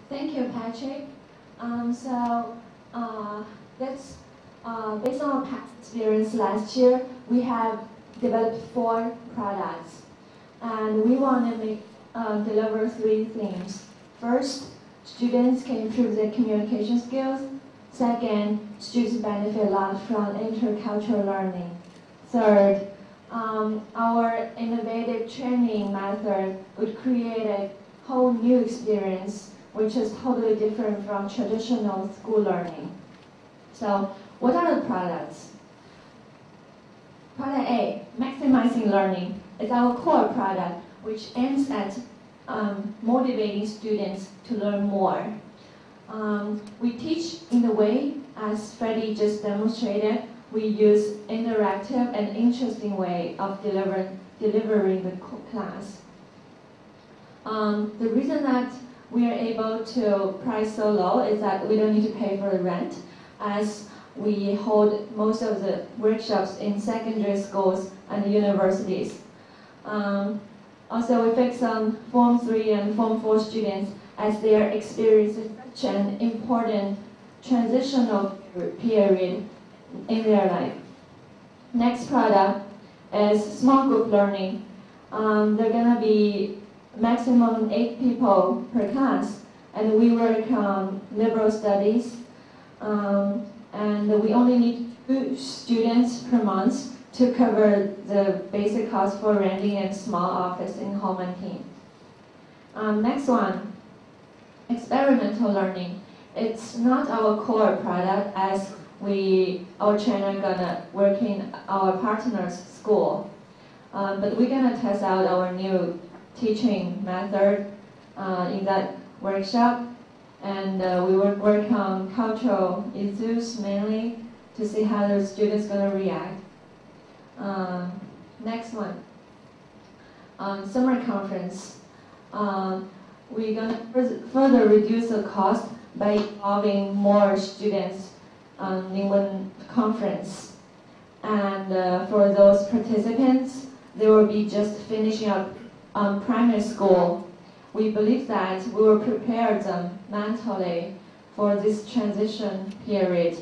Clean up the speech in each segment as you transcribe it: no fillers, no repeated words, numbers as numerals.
Thank you, Patrick. That's based on our past experience last year, we have developed 4 products, and we want to deliver 3 themes. First, students can improve their communication skills. Second, students benefit a lot from intercultural learning. Third, our innovative training method would create a whole new experience, which is totally different from traditional school learning. So, what are the products? Product A, maximizing learning, is our core product, which aims at motivating students to learn more. We teach in the way, as Freddie just demonstrated, we use interactive and interesting way of delivering the class. The reason that we are able to price so low is that we don't need to pay for the rent, as we hold most of the workshops in secondary schools and universities. Also, we fix on Form 3 and Form 4 students as they are experiencing such an important transitional period in their life. Next product is small group learning. They're going to be maximum 8 people per class, and we work on liberal studies, and we only need 2 students per month to cover the basic cost for renting a small office in home and team. Next one, experimental learning. It's not our core product, as our trainer gonna work in our partner's school, but we're gonna test out our new teaching method in that workshop, and we will work on cultural issues mainly to see how the students gonna react. Next one, summer conference. We're gonna further reduce the cost by involving more students in one conference. And for those participants, they will be just finishing up primary school. We believe that we will prepare them mentally for this transition period.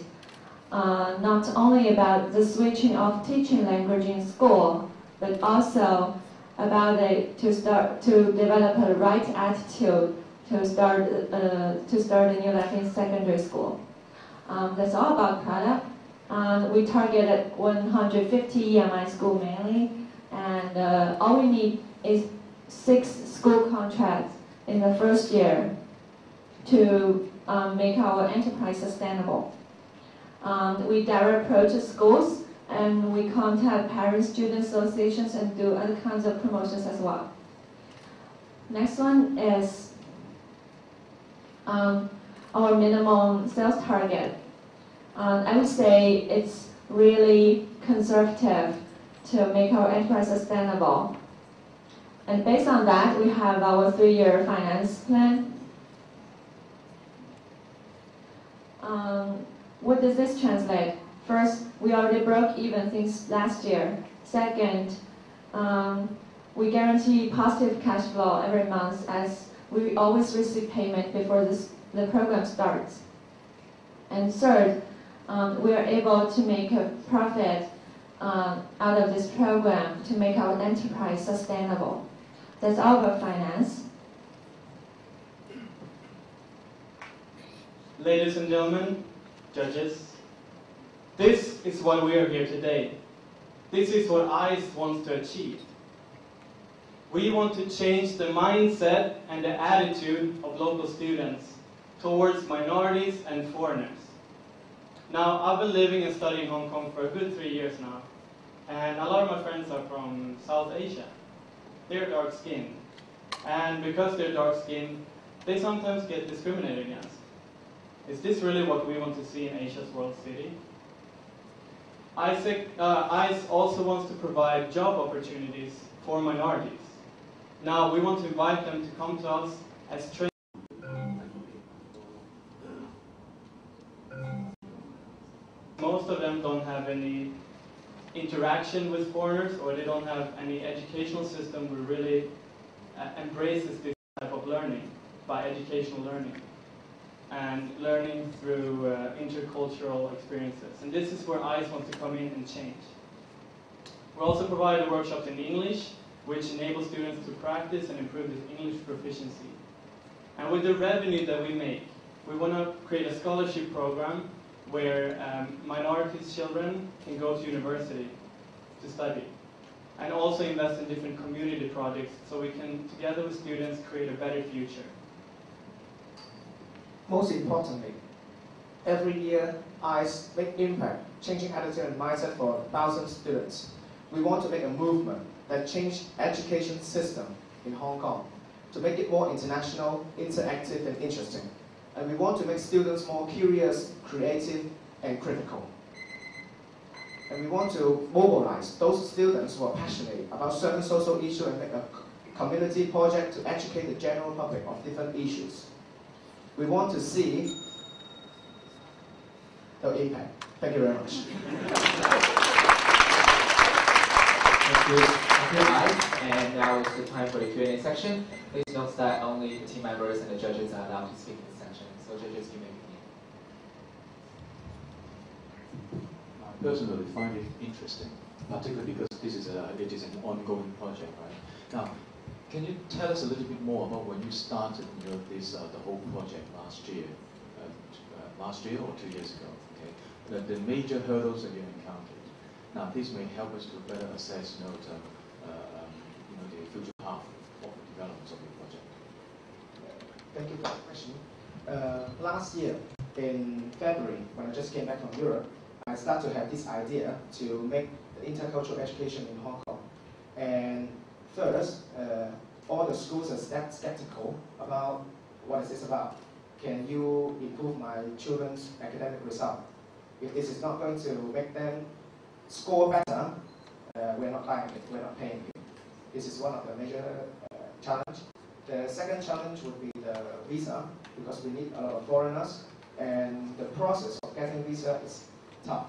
Not only about the switching of teaching language in school, but also about to develop a right attitude to start a new life in secondary school. That's all about product. We targeted 150 EMI school mainly, and all we need is 6 school contracts in the first year to make our enterprise sustainable. We direct approach to schools, and we contact parent-student associations and do other kinds of promotions as well. Next one is our minimum sales target. I would say it's really conservative to make our enterprise sustainable. And based on that, we have our 3-year finance plan. What does this translate? First, we already broke even since last year. Second, we guarantee positive cash flow every month, as we always receive payment before the program starts. And third, we are able to make a profit out of this program to make our enterprise sustainable. That's all about finance. Ladies and gentlemen, judges, this is why we are here today. This is what ICE wants to achieve. We want to change the mindset and the attitude of local students towards minorities and foreigners. Now, I've been living and studying in Hong Kong for a good 3 years now, and a lot of my friends are from South Asia. They're dark-skinned, and because they're dark-skinned, they sometimes get discriminated against. Is this really what we want to see in Asia's world city? ICE also wants to provide job opportunities for minorities. Now, we want to invite them to come to us as trainers. Most of them don't have any interaction with foreigners, or they don't have any educational system that really embraces this type of learning by educational learning. and learning through intercultural experiences. And this is where ICE wants to come in and change. We also provide workshops in English, which enable students to practice and improve their English proficiency. And with the revenue that we make, we want to create a scholarship program where minorities children can go to university to study, and also invest in different community projects so we can, together with students, create a better future. Most importantly, every year, ICE make impact, changing attitude and mindset for 1,000 students. We want to make a movement that change education system in Hong Kong to make it more international, interactive and interesting. And we want to make students more curious, creative and critical. And we want to mobilize those students who are passionate about certain social issues and make a community project to educate the general public of different issues. We want to see the impact. Thank you very much. Thank you. Thank you, Mike. And now is the time for the Q&A section. Please note that only the team members and the judges are allowed to speak in this section. So judges, you may begin. I personally find it interesting, particularly because it is an ongoing project, right? Now, can you tell us a little bit more about when you started the whole project last year or 2 years ago? Okay, the major hurdles that you encountered. Now, this may help us to better assess, the future path of the development of the project. Thank you for the question. Last year, in February, when I just came back from Europe, I started to have this idea to make the intercultural education in Hong Kong. And first, all the schools are skeptical about what is this about. Can you improve my children's academic result? If this is not going to make them score better, we're not buying it, we're not paying you. This is one of the major challenges. The second challenge would be the visa, because we need a lot of foreigners, and the process of getting visa is tough.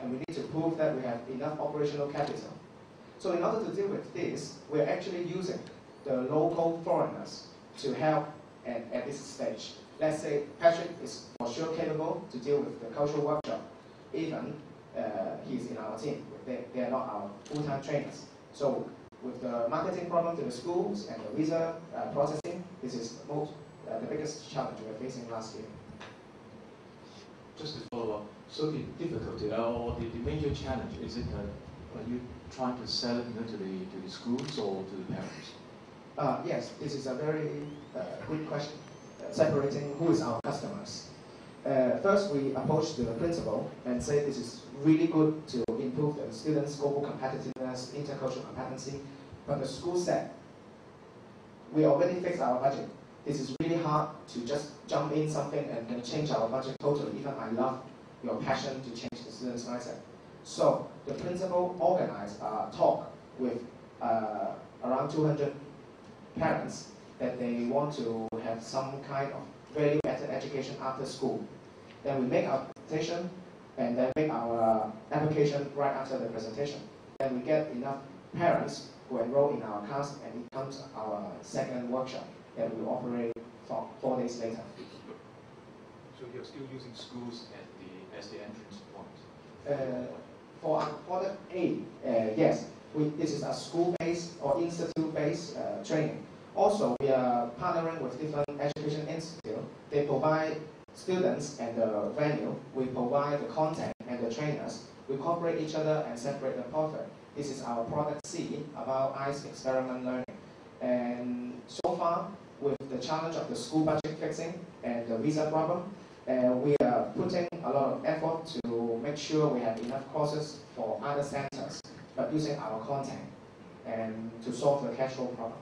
And we need to prove that we have enough operational capital. So in order to deal with this, we're actually using the local foreigners to help at this stage. Let's say Patrick is for sure capable to deal with the cultural workshop. Even he's in our team. They are not our full-time trainers. So with the marketing problem to the schools and the visa processing, this is the biggest challenge we were facing last year. Just to follow up, so the difficulty or the major challenge, is it are you trying to sell it to the schools or to the parents? Yes, this is a very good question, separating who is our customers. First, we approach the principal and say this is really good to improve the students' global competitiveness, intercultural competency, but the school said, we already fixed our budget. This is really hard to just jump in something and change our budget totally. Even I love your passion to change the students' mindset. So the principal organized a talk with around 200 parents that they want to have some kind of value-added education after school. Then we make our presentation and then make our application right after the presentation. Then we get enough parents who enroll in our class, and it comes our second workshop that we operate for 4 days later. So you're still using schools as the entrance point? For our product A, yes. This is a school-based or institute-based training. Also, we are partnering with different education institutes. They provide students and the venue. We provide the content and the trainers. We cooperate each other and separate the profit. This is our product C, about ICE experiment learning. And so far, with the challenge of the school budget fixing and the visa problem, we are putting a lot of effort to make sure we have enough courses for other centers, but using our content and to solve the cash flow problem.